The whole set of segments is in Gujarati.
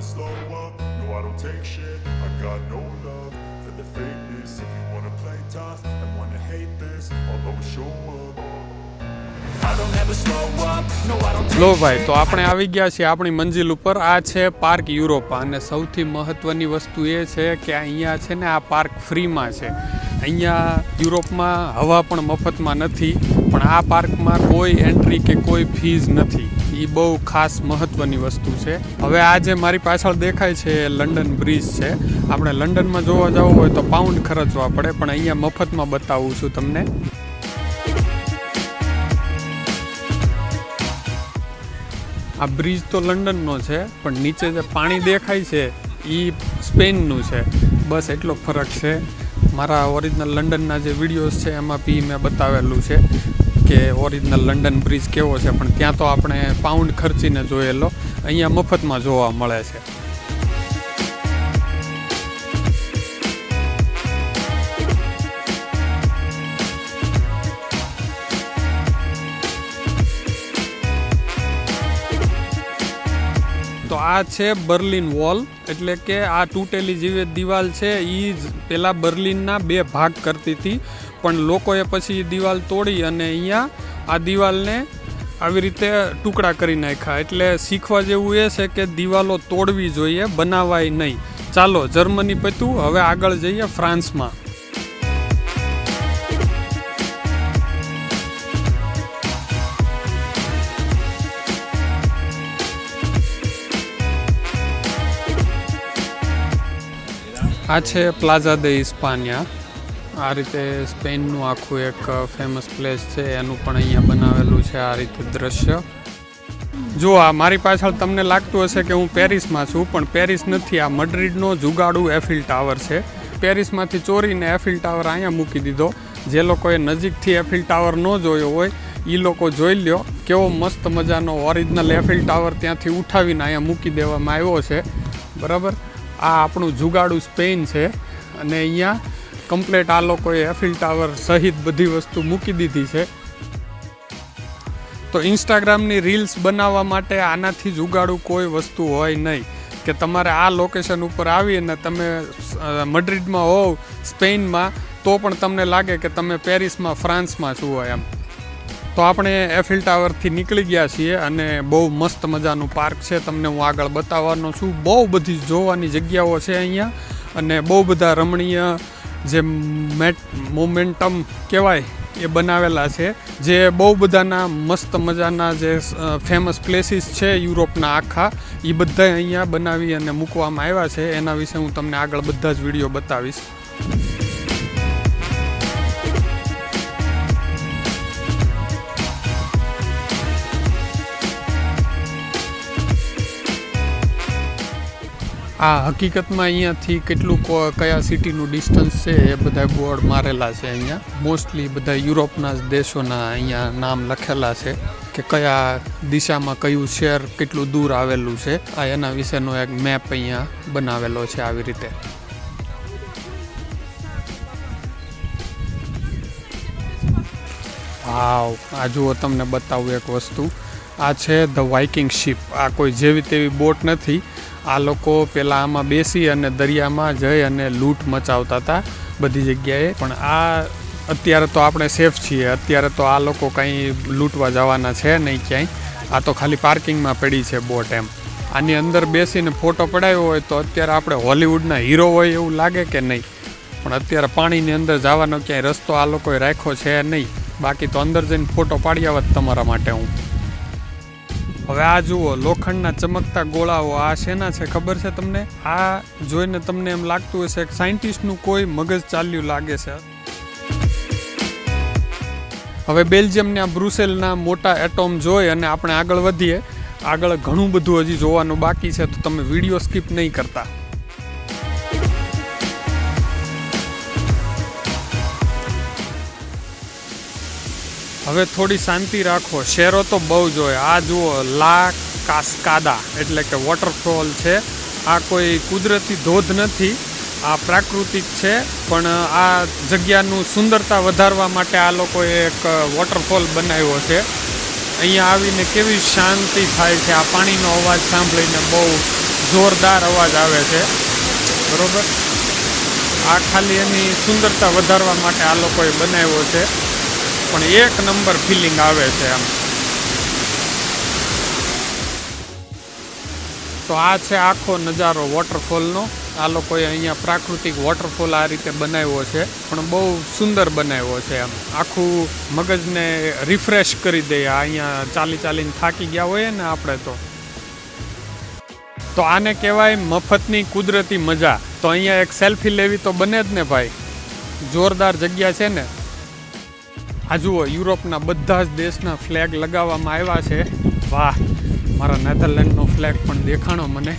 slow up, no I don't take shit. I got no love for the fakeness. If you wanna play tough and wanna hate this, I'll always show up. I don't ever slow up, no I don't take લો ભાઈ, તો આપણે આવી ગયા છીએ આપણી મંજિલ ઉપર. આ છે પાર્ક યુરોપા અને સૌથી મહત્ત્વની વસ્તુ એ છે કે અહીંયા છે ને આ પાર્ક ફ્રીમાં છે. અહીંયા યુરોપમાં હવા પણ મફતમાં નથી, પણ આ પાર્કમાં કોઈ એન્ટ્રી કે કોઈ ફીઝ નથી. એ બહુ ખાસ મહત્ત્વની વસ્તુ છે. હવે આ જે મારી પાછળ દેખાય છે એ લંડન બ્રિજ છે. આપણે લંડનમાં જોવા જવું હોય તો પાઉન્ડ ખર્ચવા પડે, પણ અહીંયા મફતમાં બતાવું છું તમને. આ બ્રિજ તો લંડનનો છે, પણ નીચે જે પાણી દેખાય છે એ સ્પેનનું છે. બસ એટલો ફરક છે. મારા ઓરિજિનલ લંડનના જે વિડીયોઝ છે એમાં બી મેં બતાવેલું છે કે ઓરિજિનલ લંડન બ્રિજ કેવો છે, પણ ત્યાં તો આપણે પાઉન્ડ ખર્ચીને જોયેલો. અહીંયા મફતમાં જોવા મળે છે. તો આ છે બર્લિન વોલ, એટલે કે આ તૂટેલી જેવી દિવાલ છે. એ જ પહેલાં બર્લિનના 2 ભાગ કરતી હતી, પણ લોકોએ પછી દિવાલ તોડી અને અહીંયા આ દિવાલને આવી રીતે ટુકડા કરી નાખ્યા. એટલે શીખવા જેવું એ છે કે દિવાલો તોડવી જોઈએ, બનાવાય નહીં. ચાલો, જર્મની પત્યું, હવે આગળ જઈએ ફ્રાન્સમાં. આ છે પ્લાઝા દે ઇસ્પાનિયા. આ રીતે સ્પેનનું આખું એક ફેમસ પ્લેસ છે, એનું પણ અહીંયા બનાવેલું છે આ રીતે દ્રશ્ય. જો આ મારી પાછળ તમને લાગતું હશે કે હું પેરિસમાં છું, પણ પેરિસ નથી. આ મડ્રિડનો જુગાડુ એફિલ ટાવર છે. પેરિસમાંથી ચોરીને એફિલ ટાવર અહીંયા મૂકી દીધો. જે લોકોએ નજીકથી એફિલ ટાવર ન જોયો હોય એ લોકો જોઈ લ્યો. કેવો મસ્ત મજાનો ઓરિજિનલ એફિલ ટાવર ત્યાંથી ઉઠાવીને અહીંયા મૂકી દેવામાં આવ્યો છે. બરાબર, આ આપણું જુગાડુ સ્પેન છે અને અહીંયા કમ્પ્લેટ આ લોકોએ એફિલ ટાવર સહિત બધી વસ્તુ મૂકી દીધી છે. તો ઇન્સ્ટાગ્રામની રીલ્સ બનાવવા માટે આનાથી જુગાડુ કોઈ વસ્તુ હોય નહીં કે તમારે આ લોકેશન ઉપર આવીને તમે મડ્રિડમાં હોવ સ્પેનમાં તો પણ તમને લાગે કે તમે પેરિસમાં ફ્રાન્સમાં છો એમ. તો આપણે એફિલ ટાવરથી નીકળી ગયા છીએ અને બહુ મસ્ત મજાનું પાર્ક છે. તમને હું આગળ બતાવવાનો છું. બહુ બધી જોવાની જગ્યાઓ છે અહીંયા અને બહુ બધા રમણીય જે મોમેન્ટમ કહેવાય એ બનાવેલા છે. જે બહુ બધાના મસ્ત મજાના જે ફેમસ પ્લેસીસ છે યુરોપના આખા, એ બધા અહીંયા બનાવી અને મૂકવામાં આવ્યા છે. એના વિશે હું તમને આગળ બધા જ વિડીયો બતાવીશ. આ હકીકતમાં અહીંયાથી કેટલું કયા સિટીનું ડિસ્ટન્સ છે એ બધા બોર્ડ મારેલા છે અહીંયા. મોસ્ટલી બધા યુરોપના દેશોના અહીંયા નામ લખેલા છે કે કયા દિશામાં કયું શહેર કેટલું દૂર આવેલું છે. આ એના વિશેનો એક મેપ અહીંયા બનાવેલો છે આવી રીતે. આ જુઓ, તમને બતાવું એક વસ્તુ. આ છે ધ વાઇકિંગ શિપ. આ કોઈ જેવી તેવી બોટ નથી. આ લોકો પહેલાં આમાં બેસી અને દરિયામાં જઈ અને લૂંટ મચાવતા હતા બધી જગ્યાએ. પણ આ અત્યારે તો આપણે સેફ છીએ. અત્યારે તો આ લોકો કંઈ લૂંટવા જવાના છે નહીં ક્યાંય. આ તો ખાલી પાર્કિંગમાં પડી છે બોટ એમ. આની અંદર બેસીને ફોટો પડાવ્યો હોય તો અત્યારે આપણે હોલિવૂડના હીરો હોય એવું લાગે કે નહીં. પણ અત્યારે પાણીની અંદર જવાનો ક્યાંય રસ્તો આ લોકોએ રાખ્યો છે નહીં. બાકી તો અંદર જઈને ફોટો પાડી આવત તમારા માટે હું. હવે આ જુઓ, લોખંડના ચમકતા ગોળાઓ. આ શેના છે ખબર છે તમને? આ જોઈને તમને એમ લાગતું હશે કે સાયન્ટિસ્ટનું કોઈ મગજ ચાલ્યું લાગે છે. હવે બેલ્જિયમના બ્રુસેલના મોટા એટોમ જોઈ અને આપણે આગળ વધીએ. આગળ ઘણું બધું હજી જોવાનું બાકી છે, તો તમે વિડીયો સ્કીપ નહીં કરતા. હવે થોડી શાંતિ રાખો. શહેરો તો બહુ જોઈએ. આ જુઓ, લા કાસ્કાડા એટલે કે વોટરફોલ છે. આ કોઈ કુદરતી ધોધ નથી, આ પ્રાકૃતિક છે. પણ આ જગ્યાનું સુંદરતા વધારવા માટે આ લોકોએ એક વોટરફોલ બનાવ્યો છે. અહીંયા આવીને કેવી શાંતિ થાય છે. આ પાણીનો અવાજ સાંભળીને બહુ જોરદાર અવાજ આવે છે, બરોબર. આ ખાલી એની સુંદરતા વધારવા માટે આ લોકોએ બનાવ્યો છે, પણ એક નંબર ફિલિંગ આવે છે આમ. તો આ છે આખો નજારો વોટરફોલનો. આ લોકોએ અહીંયા પ્રાકૃતિક વોટરફોલ આ રીતે બનાવ્યો છે, પણ બહુ સુંદર બનાવ્યો છે આમ. આખું મગજને રિફ્રેશ કરી દે. અહીંયા ચાલીને થાકી ગયા હોય ને આપણે તો આને કહેવાય મફતની કુદરતી મજા. તો અહીંયા એક સેલ્ફી લેવી તો બને જ ને ભાઈ. જોરદાર જગ્યા છે ને. આ જુઓ, યુરોપના બધા જ દેશના ફ્લેગ લગાવવામાં આવ્યા છે. વાહ, મારા નેધરલેન્ડનો ફ્લેગ પણ દેખાણો મને.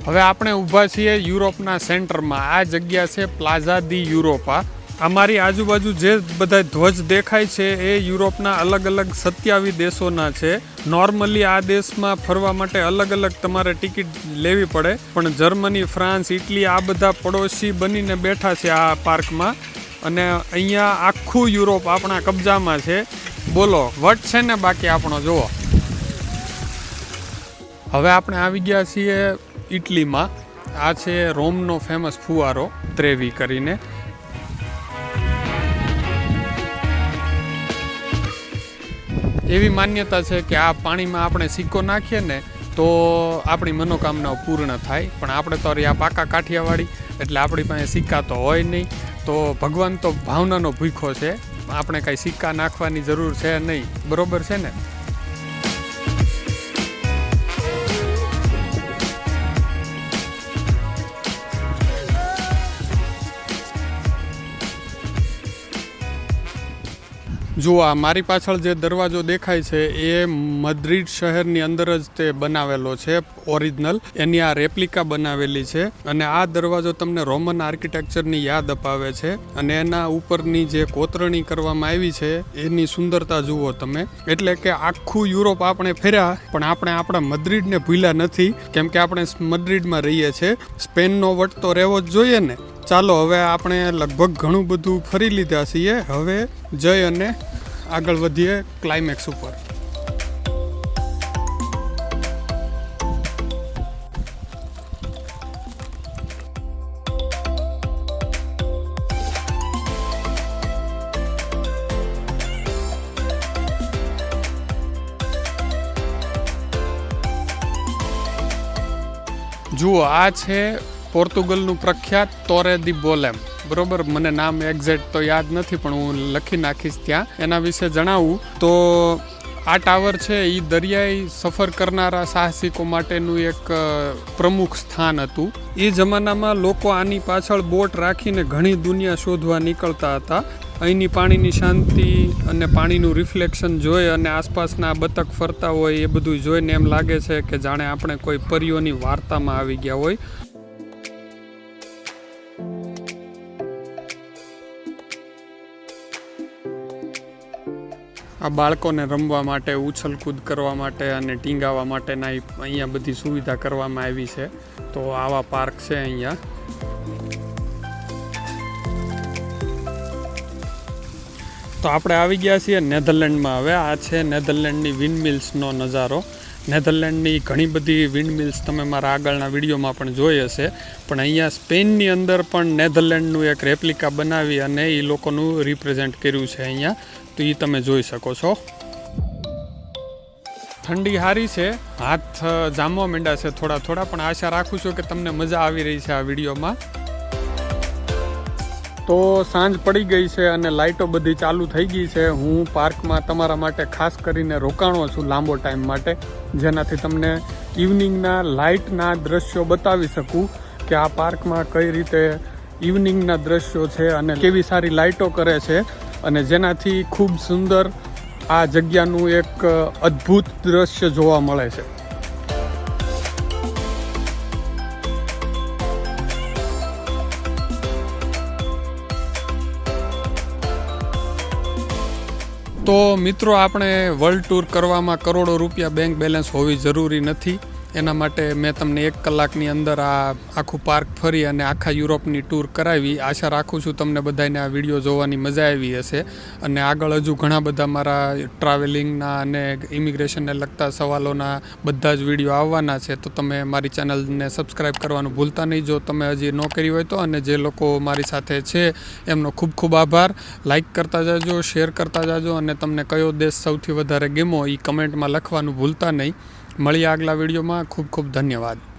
હવે આપણે ઊભા છીએ યુરોપના સેન્ટરમાં. આ જગ્યા છે પ્લાઝા દી યુરોપા. અમારી આજુબાજુ જે બધા ધ્વજ દેખાય છે એ યુરોપના અલગ અલગ 27 દેશોના છે. નોર્મલી આ દેશમાં ફરવા માટે અલગ અલગ તમારે ટિકિટ લેવી પડે, પણ જર્મની, ફ્રાન્સ, ઇટલી આ બધા પડોશી બનીને બેઠા છે આ પાર્કમાં. અને અહીંયા આખું યુરોપ આપણા કબજામાં છે. બોલો, વટ છે ને બાકી આપણો. જુઓ, હવે આપણે આવી ગયા છીએ ઇટલીમાં. આ છે રોમનો ફેમસ ફુવારો, ત્રેવી કરીને. એવી માન્યતા છે કે આ પાણીમાં આપણે સિક્કો નાખીએ ને તો આપણી મનોકામનાઓ પૂર્ણ થાય. પણ આપણે તો આ પાકા કાઠિયાવાડી, એટલે આપણી પાસે સિક્કા તો હોય નહીં. તો ભગવાન તો ભાવનાનો ભૂખો છે. આપણે કાંઈ સિક્કા નાખવાની જરૂર છે નહીં, બરોબર છે ને. જુઓ, આ મારી પાછળ જે દરવાજો દેખાય છે એ મદ્રિડ શહેરની અંદર જ તે બનાવેલો છે, ઓરિજિનલ. એની આ રેપ્લિકા બનાવેલી છે. અને આ દરવાજો તમને રોમન આર્કિટેક્ચરની યાદ અપાવે છે. અને એના ઉપરની જે કોતરણી કરવામાં આવી છે એની સુંદરતા જુઓ તમે. એટલે કે આખું યુરોપ આપણે ફર્યા, પણ આપણે આપણા મદ્રિડને ભૂલ્યા નથી, કેમ કે આપણે મદ્રિડમાં રહીએ છીએ. સ્પેનનો વટ તો રહેવો જ જોઈએ ને. ચાલો, હવે આપણે લગભગ ઘણું બધું ફરી લીધા છીએ. હવે જઈ અને આગળ વધીએ ક્લાઇમેક્સ ઉપર. જુઓ, આ છે પોર્તુગલનું પ્રખ્યાત તોરે દી બોલેમ. બરોબર, મને નામ એક્ઝેક્ટ તો યાદ નથી, પણ હું લખી નાખીશ ત્યાં. એના વિશે જણાવું તો આ ટાવર છે એ દરિયાઈ સફર કરનારા સાહસિકો માટેનું એક પ્રમુખ સ્થાન હતું. એ જમાનામાં લોકો આની પાછળ બોટ રાખીને ઘણી દુનિયા શોધવા નીકળતા હતા. અહીંની પાણીની શાંતિ અને પાણીનું રિફ્લેક્શન જોઈ અને આસપાસના બતક ફરતા હોય એ બધું જોઈને એમ લાગે છે કે જાણે આપણે કોઈ પરીઓની વાર્તામાં આવી ગયા હોય. આ બાળકોને રમવા માટે, ઉછલકૂદ કરવા માટે અને ટીંગાવા માટેના અહીંયા બધી સુવિધા કરવામાં આવી છે. તો આવા પાર્ક છે અહીંયા. તો આપણે આવી ગયા છીએ નેધરલેન્ડમાં. હવે આ છે નેધરલેન્ડની વિન્ડમિલ્સનો નજારો. નેધરલેન્ડની ઘણી બધી વિન્ડમિલ્સ તમે મારા આગળના વિડીયોમાં પણ જોઈ હશે, પણ અહીંયા સ્પેનની અંદર પણ નેધરલેન્ડનું એક રેપ્લિકા બનાવી અને એ લોકોનું રિપ્રેઝેન્ટ કર્યું છે અહીંયા. તો એ તમે જોઈ શકો છો. ઠંડી સારી છે, હાથ જામવા માંડ્યા છે થોડા થોડા, પણ આશા રાખું છું કે તમને મજા આવી રહી છે આ વિડીયોમાં. તો સાંજ પડી ગઈ છે અને લાઇટો બધી ચાલુ થઈ ગઈ છે. હું પાર્કમાં તમારા માટે ખાસ કરીને રોકાણો છું લાંબો ટાઈમ માટે, જેનાથી તમને ઇવનિંગના લાઇટના દ્રશ્યો બતાવી શકું કે આ પાર્કમાં કઈ રીતે ઇવનિંગના દ્રશ્યો છે અને કેવી સારી લાઇટો કરે છે, અને જેનાથી ખૂબ સુંદર આ જગ્યાનું એક અદ્ભુત દ્રશ્ય જોવા મળે છે. તો મિત્રો, આપણે વર્લ્ડ ટૂર કરવામાં કરોડો રૂપિયા બેંક બેલેન્સ હોવી જરૂરી નથી. એના માટે મેં તમને 1 કલાકની અંદર આ આખું પાર્ક ફરી અને આખા યુરોપની ટૂર કરાવી. આશા રાખું છું તમને બધાને આ વિડીયો જોવાની મજા આવી હશે અને આગળ હજુ ઘણા બધા મારા ટ્રાવેલિંગના અને ઇમિગ્રેશનને લગતા સવાલોના બધા જ વિડીયો આવવાના છે. તો તમે મારી ચેનલને સબસ્ક્રાઈબ કરવાનું ભૂલતા નહીં જો તમે હજી ન કરી હોય તો. અને જે લોકો મારી સાથે છે એમનો ખૂબ ખૂબ આભાર. લાઈક કરતા જાજો, શેર કરતા જાજો અને તમને કયો દેશ સૌથી વધારે ગમ્યો એ કમેન્ટમાં લખવાનું ભૂલતા નહીં. મળીએ આગલા વિડીયોમાં. ખૂબ ખૂબ ધન્યવાદ.